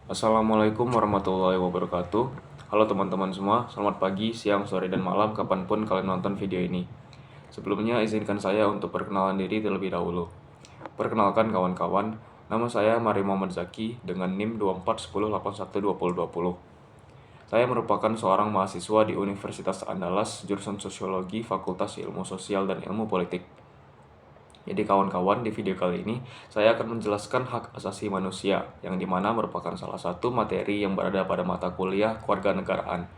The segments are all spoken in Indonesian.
Assalamualaikum warahmatullahi wabarakatuh. Halo teman-teman semua, selamat pagi, siang, sore, dan malam kapanpun kalian nonton video ini. Sebelumnya izinkan saya untuk perkenalan diri terlebih dahulu. Perkenalkan kawan-kawan, nama saya Mari Muhammad Zaki dengan NIM 2410812020. Saya merupakan seorang mahasiswa di Universitas Andalas, jurusan Sosiologi, Fakultas Ilmu Sosial dan Ilmu Politik. Jadi kawan-kawan, di video kali ini saya akan menjelaskan hak asasi manusia yang dimana merupakan salah satu materi yang berada pada mata kuliah kewarganegaraan.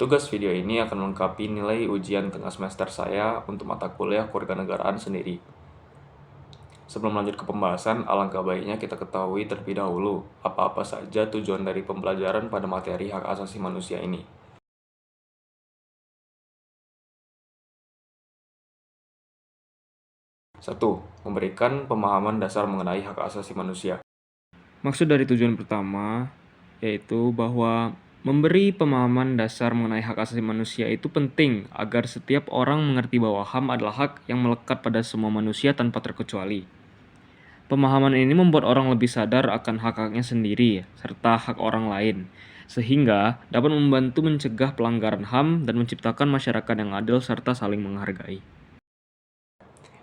Tugas video ini akan melengkapi nilai ujian tengah semester saya untuk mata kuliah kewarganegaraan sendiri. Sebelum lanjut ke pembahasan, alangkah baiknya kita ketahui terlebih dahulu apa-apa saja tujuan dari pembelajaran pada materi hak asasi manusia ini. 1. Memberikan pemahaman dasar mengenai hak asasi manusia. Maksud dari tujuan pertama yaitu bahwa memberi pemahaman dasar mengenai hak asasi manusia itu penting agar setiap orang mengerti bahwa HAM adalah hak yang melekat pada semua manusia tanpa terkecuali. Pemahaman ini membuat orang lebih sadar akan hak-haknya sendiri serta hak orang lain, sehingga dapat membantu mencegah pelanggaran HAM dan menciptakan masyarakat yang adil serta saling menghargai.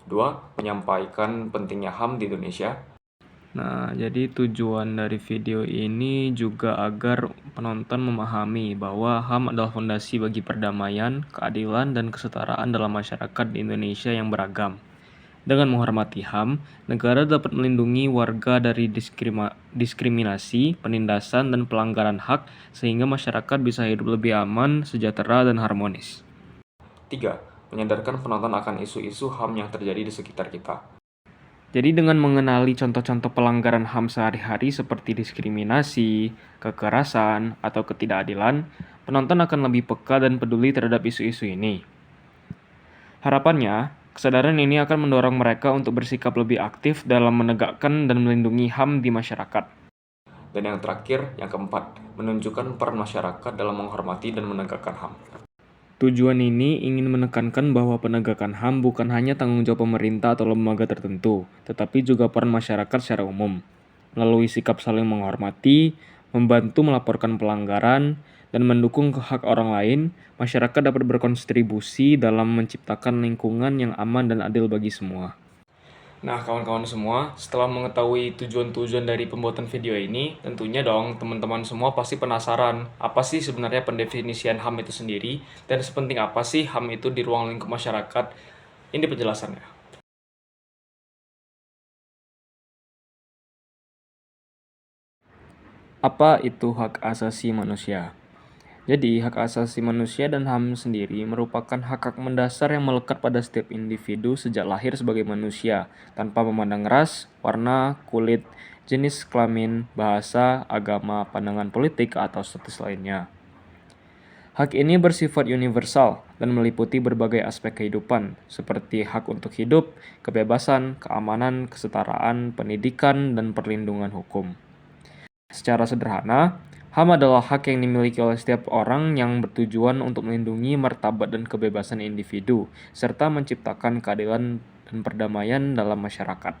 2. Menyampaikan pentingnya HAM di Indonesia. Nah, jadi tujuan dari video ini juga agar penonton memahami bahwa HAM adalah fondasi bagi perdamaian, keadilan, dan kesetaraan dalam masyarakat di Indonesia yang beragam. Dengan menghormati HAM, negara dapat melindungi warga dari diskriminasi, penindasan, dan pelanggaran hak sehingga masyarakat bisa hidup lebih aman, sejahtera, dan harmonis. 3. Menyadarkan penonton akan isu-isu HAM yang terjadi di sekitar kita. Jadi dengan mengenali contoh-contoh pelanggaran HAM sehari-hari seperti diskriminasi, kekerasan, atau ketidakadilan, penonton akan lebih peka dan peduli terhadap isu-isu ini. Harapannya, kesadaran ini akan mendorong mereka untuk bersikap lebih aktif dalam menegakkan dan melindungi HAM di masyarakat. Dan yang terakhir, yang keempat, menunjukkan peran masyarakat dalam menghormati dan menegakkan HAM. Tujuan ini ingin menekankan bahwa penegakan HAM bukan hanya tanggung jawab pemerintah atau lembaga tertentu, tetapi juga peran masyarakat secara umum. Melalui sikap saling menghormati, membantu melaporkan pelanggaran, dan mendukung hak orang lain, masyarakat dapat berkontribusi dalam menciptakan lingkungan yang aman dan adil bagi semua. Nah, kawan-kawan semua, setelah mengetahui tujuan-tujuan dari pembuatan video ini, tentunya dong teman-teman semua pasti penasaran apa sih sebenarnya pendefinisian HAM itu sendiri dan sepenting apa sih HAM itu di ruang lingkup masyarakat. Ini penjelasannya. Apa itu hak asasi manusia? Jadi, hak asasi manusia dan HAM sendiri merupakan hak-hak mendasar yang melekat pada setiap individu sejak lahir sebagai manusia, tanpa memandang ras, warna, kulit, jenis kelamin, bahasa, agama, pandangan politik, atau status lainnya. Hak ini bersifat universal dan meliputi berbagai aspek kehidupan, seperti hak untuk hidup, kebebasan, keamanan, kesetaraan, pendidikan, dan perlindungan hukum. Secara sederhana, HAM adalah hak yang dimiliki oleh setiap orang yang bertujuan untuk melindungi martabat dan kebebasan individu, serta menciptakan keadilan dan perdamaian dalam masyarakat.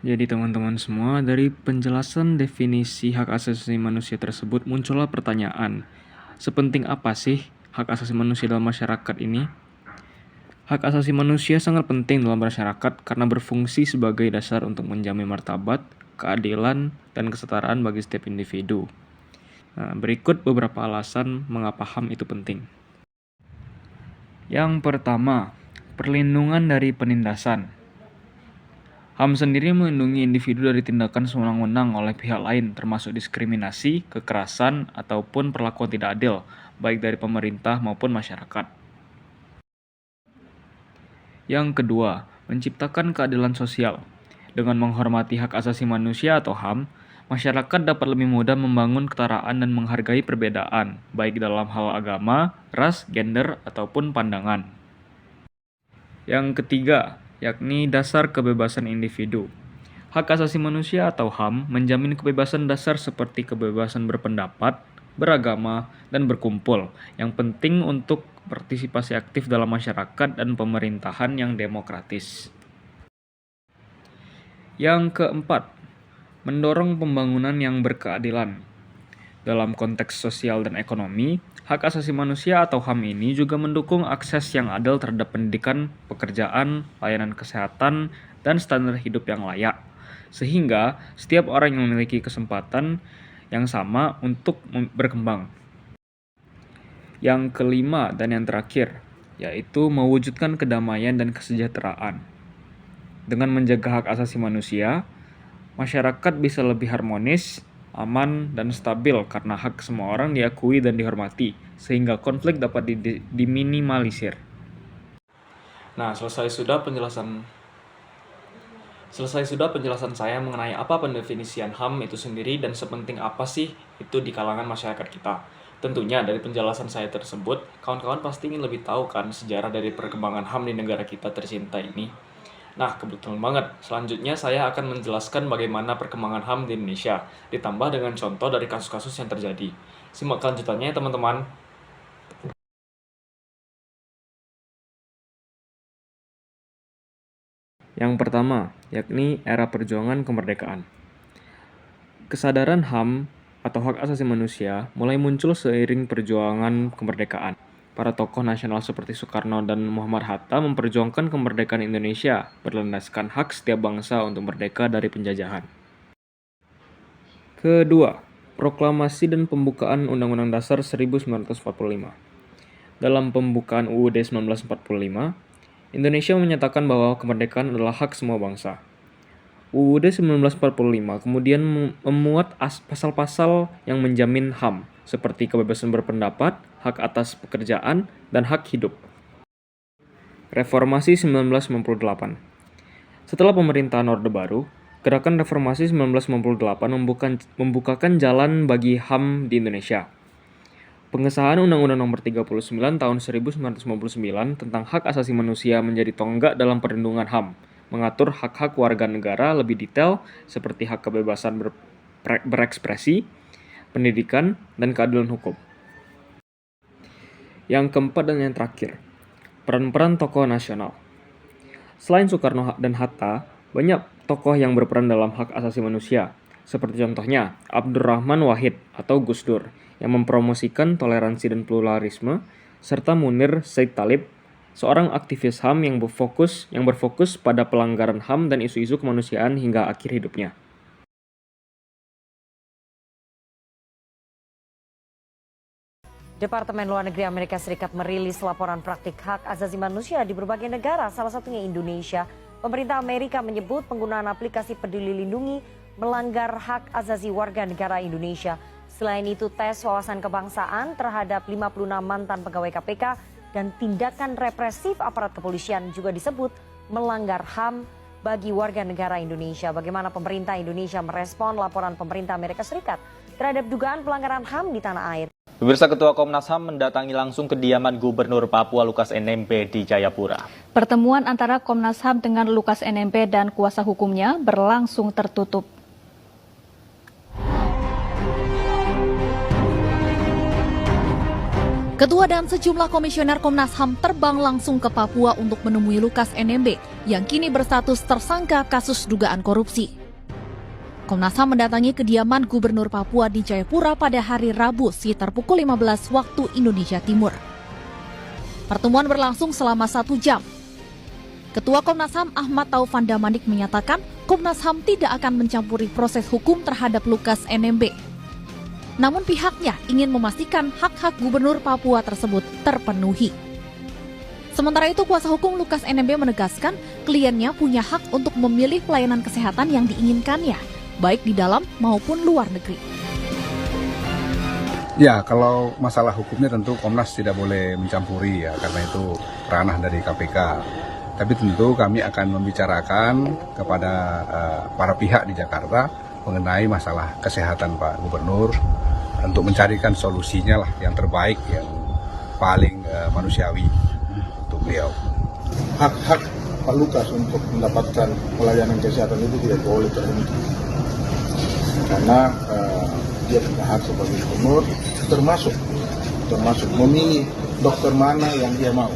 Jadi teman-teman semua, dari penjelasan definisi hak asasi manusia tersebut muncullah pertanyaan, sepenting apa sih hak asasi manusia dalam masyarakat ini? Hak asasi manusia sangat penting dalam masyarakat karena berfungsi sebagai dasar untuk menjamin martabat, keadilan, dan kesetaraan bagi setiap individu. Nah, berikut beberapa alasan mengapa HAM itu penting. Yang pertama, perlindungan dari penindasan. HAM sendiri melindungi individu dari tindakan sewenang-wenang oleh pihak lain, termasuk diskriminasi, kekerasan, ataupun perlakuan tidak adil, baik dari pemerintah maupun masyarakat. Yang kedua, menciptakan keadilan sosial. Dengan menghormati hak asasi manusia atau HAM, masyarakat dapat lebih mudah membangun kesetaraan dan menghargai perbedaan, baik dalam hal agama, ras, gender, ataupun pandangan. Yang ketiga, yakni dasar kebebasan individu. Hak asasi manusia atau HAM menjamin kebebasan dasar seperti kebebasan berpendapat, beragama, dan berkumpul, yang penting untuk partisipasi aktif dalam masyarakat dan pemerintahan yang demokratis. Yang keempat, mendorong pembangunan yang berkeadilan. Dalam konteks sosial dan ekonomi, hak asasi manusia atau HAM ini juga mendukung akses yang adil terhadap pendidikan, pekerjaan, layanan kesehatan, dan standar hidup yang layak. Sehingga setiap orang yang memiliki kesempatan yang sama untuk berkembang. Yang kelima dan yang terakhir, yaitu mewujudkan kedamaian dan kesejahteraan. Dengan menjaga hak asasi manusia, masyarakat bisa lebih harmonis, aman, dan stabil karena hak semua orang diakui dan dihormati, sehingga konflik dapat diminimalisir. Nah, selesai sudah penjelasan saya mengenai apa pendefinisian HAM itu sendiri dan sepenting apa sih itu di kalangan masyarakat kita. Tentunya dari penjelasan saya tersebut, kawan-kawan pasti ingin lebih tahu kan sejarah dari perkembangan HAM di negara kita tercinta ini. Nah, kebetulan banget. Selanjutnya saya akan menjelaskan bagaimana perkembangan HAM di Indonesia, ditambah dengan contoh dari kasus-kasus yang terjadi. Simak kelanjutannya ya teman-teman. Yang pertama, yakni era perjuangan kemerdekaan. Kesadaran HAM atau hak asasi manusia mulai muncul seiring perjuangan kemerdekaan. Para tokoh nasional seperti Soekarno dan Muhammad Hatta memperjuangkan kemerdekaan Indonesia berlandaskan hak setiap bangsa untuk merdeka dari penjajahan. Kedua, proklamasi dan pembukaan Undang-Undang Dasar 1945. Dalam pembukaan UUD 1945, Indonesia menyatakan bahwa kemerdekaan adalah hak semua bangsa. UUD 1945 kemudian memuat pasal-pasal yang menjamin HAM, seperti kebebasan berpendapat, hak atas pekerjaan, dan hak hidup. Reformasi 1998. Setelah pemerintahan Orde Baru, Gerakan Reformasi 1998 membukakan jalan bagi HAM di Indonesia. Pengesahan Undang-Undang Nomor 39 Tahun 1999 tentang hak asasi manusia menjadi tonggak dalam perlindungan HAM, mengatur hak-hak warga negara lebih detail seperti hak kebebasan berekspresi, pendidikan, dan keadilan hukum. Yang keempat dan yang terakhir, peran-peran tokoh nasional. Selain Soekarno dan Hatta, banyak tokoh yang berperan dalam hak asasi manusia, seperti contohnya Abdurrahman Wahid atau Gus Dur, yang mempromosikan toleransi dan pluralisme, serta Munir Said Talib, seorang aktivis HAM yang berfokus pada pelanggaran HAM dan isu-isu kemanusiaan hingga akhir hidupnya. Departemen Luar Negeri Amerika Serikat merilis laporan praktik hak asasi manusia di berbagai negara, salah satunya Indonesia. Pemerintah Amerika menyebut penggunaan aplikasi Peduli Lindungi melanggar hak asasi warga negara Indonesia. Selain itu, tes wawasan kebangsaan terhadap 56 mantan pegawai KPK dan tindakan represif aparat kepolisian juga disebut melanggar HAM bagi warga negara Indonesia. Bagaimana pemerintah Indonesia merespon laporan pemerintah Amerika Serikat terhadap dugaan pelanggaran HAM di tanah air? Pemirsa, Ketua Komnas HAM mendatangi langsung kediaman Gubernur Papua Lukas NMB di Jayapura. Pertemuan antara Komnas HAM dengan Lukas NMB dan kuasa hukumnya berlangsung tertutup. Ketua dan sejumlah komisioner Komnas HAM terbang langsung ke Papua untuk menemui Lukas NMB yang kini berstatus tersangka kasus dugaan korupsi. Komnas HAM mendatangi kediaman Gubernur Papua di Jayapura pada hari Rabu sekitar pukul 15 waktu Indonesia Timur. Pertemuan berlangsung selama 1 jam. Ketua Komnas HAM Ahmad Taufan Damanik menyatakan Komnas HAM tidak akan mencampuri proses hukum terhadap Lukas NMB. Namun pihaknya ingin memastikan hak-hak Gubernur Papua tersebut terpenuhi. Sementara itu, kuasa hukum Lukas NMB menegaskan kliennya punya hak untuk memilih pelayanan kesehatan yang diinginkannya, baik di dalam maupun luar negeri. Ya, kalau masalah hukumnya tentu Komnas tidak boleh mencampuri ya, karena itu ranah dari KPK. Tapi tentu kami akan membicarakan kepada para pihak di Jakarta mengenai masalah kesehatan Pak Gubernur untuk mencarikan solusinya lah yang terbaik, yang paling manusiawi untuk beliau. Hak-hak Pak Lukas untuk mendapatkan pelayanan kesehatan itu tidak boleh terhenti. Karena dia punya hak sebagai gubernur, termasuk memilih dokter mana yang dia mau.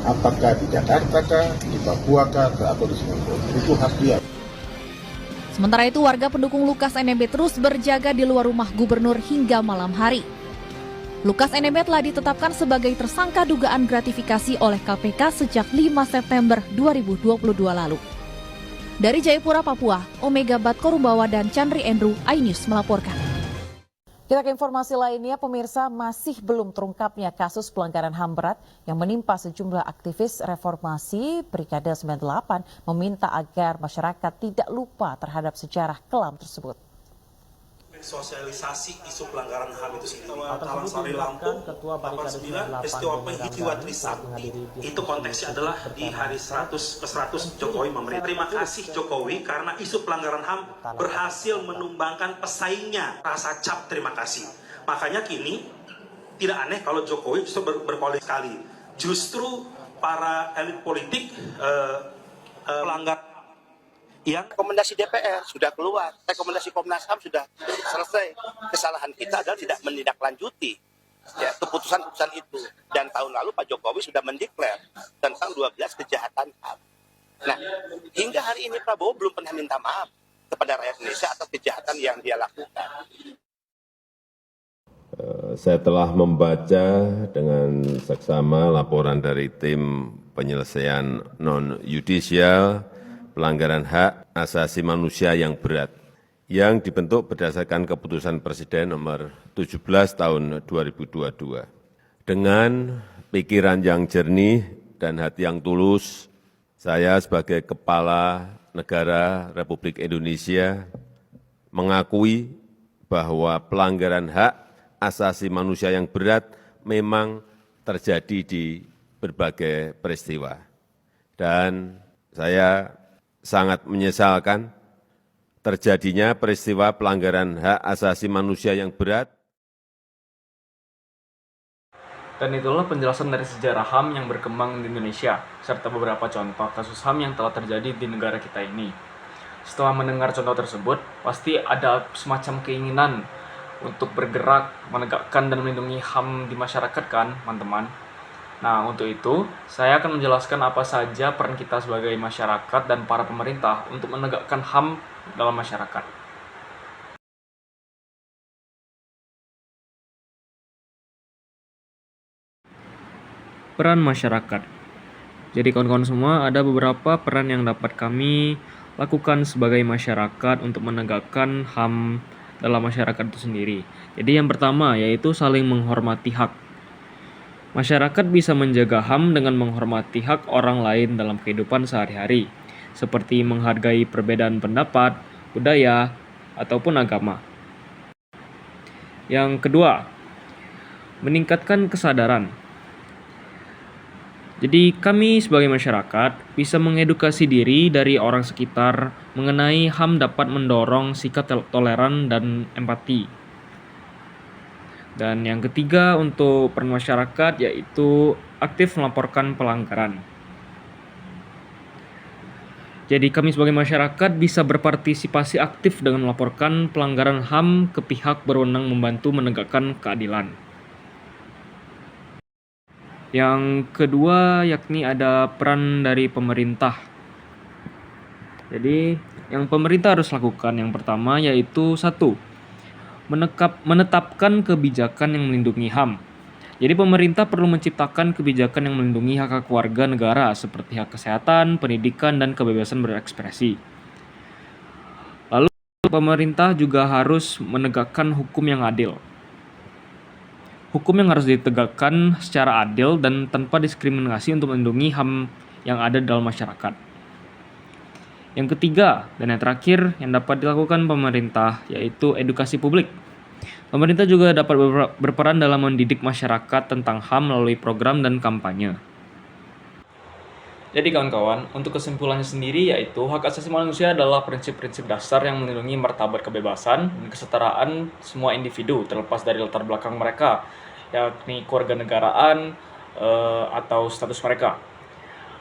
Apakah di Jakarta kah, di Papua kah, atau di Singapura. Itu hak dia. Sementara itu, warga pendukung Lukas NMB terus berjaga di luar rumah gubernur hingga malam hari. Lukas NMB telah ditetapkan sebagai tersangka dugaan gratifikasi oleh KPK sejak 5 September 2022 lalu. Dari Jayapura, Papua, Omega Bat Korumbawa dan Chandri Andrew, iNews melaporkan. Kita ke informasi lainnya, pemirsa, masih belum terungkapnya kasus pelanggaran HAM berat yang menimpa sejumlah aktivis reformasi Brigade 98 meminta agar masyarakat tidak lupa terhadap sejarah kelam tersebut. Sosialisasi isu pelanggaran HAM itu sendiri. Talang Lampung, 89, peristiwa penghidupan Trisakti, itu konteksnya adalah di hari 100 ke-100 Jokowi memerintah. Terima kasih Jokowi karena isu pelanggaran HAM berhasil menumbangkan pesaingnya. Rasa cap terima kasih. Makanya kini tidak aneh kalau Jokowi justru berkoalisi sekali. Justru para elit politik pelanggar. Yang rekomendasi DPR sudah keluar, rekomendasi Komnas HAM sudah selesai. Kesalahan kita adalah tidak menindaklanjuti ya, keputusan-keputusan itu. Dan tahun lalu Pak Jokowi sudah mendeklar tentang 12 kejahatan HAM. Nah, hingga hari ini Prabowo belum pernah minta maaf kepada rakyat Indonesia atas kejahatan yang dia lakukan. Saya telah membaca dengan seksama laporan dari tim penyelesaian non-yudisial pelanggaran hak asasi manusia yang berat yang dibentuk berdasarkan keputusan Presiden nomor 17 tahun 2022. Dengan pikiran yang jernih dan hati yang tulus, saya sebagai Kepala Negara Republik Indonesia mengakui bahwa pelanggaran hak asasi manusia yang berat memang terjadi di berbagai peristiwa. Dan saya sangat menyesalkan terjadinya peristiwa pelanggaran hak asasi manusia yang berat. Dan itulah penjelasan dari sejarah HAM yang berkembang di Indonesia, serta beberapa contoh kasus HAM yang telah terjadi di negara kita ini. Setelah mendengar contoh tersebut, pasti ada semacam keinginan untuk bergerak, menegakkan dan melindungi HAM di masyarakat kan, teman-teman? Nah, untuk itu, saya akan menjelaskan apa saja peran kita sebagai masyarakat dan para pemerintah untuk menegakkan HAM dalam masyarakat. Peran masyarakat. Jadi kawan-kawan semua, ada beberapa peran yang dapat kami lakukan sebagai masyarakat untuk menegakkan HAM dalam masyarakat itu sendiri. Jadi yang pertama yaitu saling menghormati hak. Masyarakat bisa menjaga HAM dengan menghormati hak orang lain dalam kehidupan sehari-hari, seperti menghargai perbedaan pendapat, budaya, ataupun agama. Yang kedua, meningkatkan kesadaran. Jadi kami sebagai masyarakat bisa mengedukasi diri dari orang sekitar mengenai HAM dapat mendorong sikap toleran dan empati. Dan yang ketiga untuk peran masyarakat yaitu aktif melaporkan pelanggaran. Jadi kami sebagai masyarakat bisa berpartisipasi aktif dengan melaporkan pelanggaran HAM ke pihak berwenang membantu menegakkan keadilan. Yang kedua yakni ada peran dari pemerintah. Jadi yang pemerintah harus lakukan yang pertama yaitu 1. Menetapkan kebijakan yang melindungi HAM. Jadi pemerintah perlu menciptakan kebijakan yang melindungi hak-hak warga negara seperti hak kesehatan, pendidikan, dan kebebasan berekspresi. Lalu pemerintah juga harus menegakkan hukum yang adil. Hukum yang harus ditegakkan secara adil dan tanpa diskriminasi untuk melindungi HAM yang ada dalam masyarakat. Yang ketiga dan yang terakhir yang dapat dilakukan pemerintah yaitu edukasi publik. Pemerintah juga dapat berperan dalam mendidik masyarakat tentang HAM melalui program dan kampanye. Jadi kawan-kawan, untuk kesimpulannya sendiri yaitu hak asasi manusia adalah prinsip-prinsip dasar yang melindungi martabat kebebasan dan kesetaraan semua individu terlepas dari latar belakang mereka, yakni kewarganegaraan atau status mereka.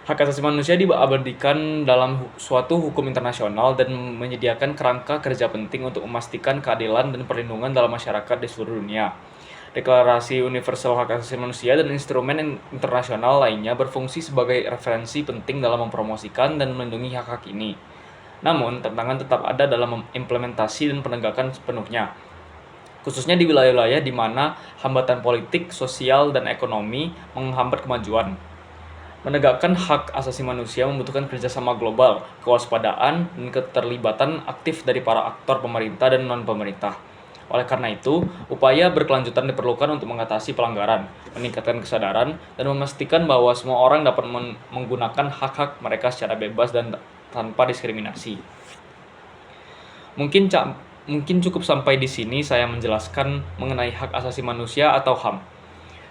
Hak asasi manusia diabadikan dalam suatu hukum internasional dan menyediakan kerangka kerja penting untuk memastikan keadilan dan perlindungan dalam masyarakat di seluruh dunia. Deklarasi Universal Hak Asasi Manusia dan instrumen internasional lainnya berfungsi sebagai referensi penting dalam mempromosikan dan melindungi hak-hak ini. Namun, tantangan tetap ada dalam implementasi dan penegakan sepenuhnya, khususnya di wilayah-wilayah di mana hambatan politik, sosial, dan ekonomi menghambat kemajuan. Menegakkan hak asasi manusia membutuhkan kerjasama global, kewaspadaan, dan keterlibatan aktif dari para aktor pemerintah dan non-pemerintah. Oleh karena itu, upaya berkelanjutan diperlukan untuk mengatasi pelanggaran, meningkatkan kesadaran, dan memastikan bahwa semua orang dapat menggunakan hak-hak mereka secara bebas dan tanpa diskriminasi. Mungkin cukup sampai di sini saya menjelaskan mengenai hak asasi manusia atau HAM.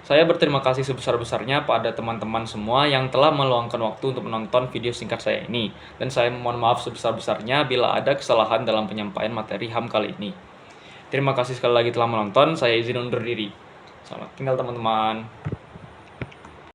Saya berterima kasih sebesar-besarnya pada teman-teman semua yang telah meluangkan waktu untuk menonton video singkat saya ini, dan saya mohon maaf sebesar-besarnya bila ada kesalahan dalam penyampaian materi HAM kali ini. Terima kasih sekali lagi telah menonton, saya izin undur diri. Selamat tinggal teman-teman.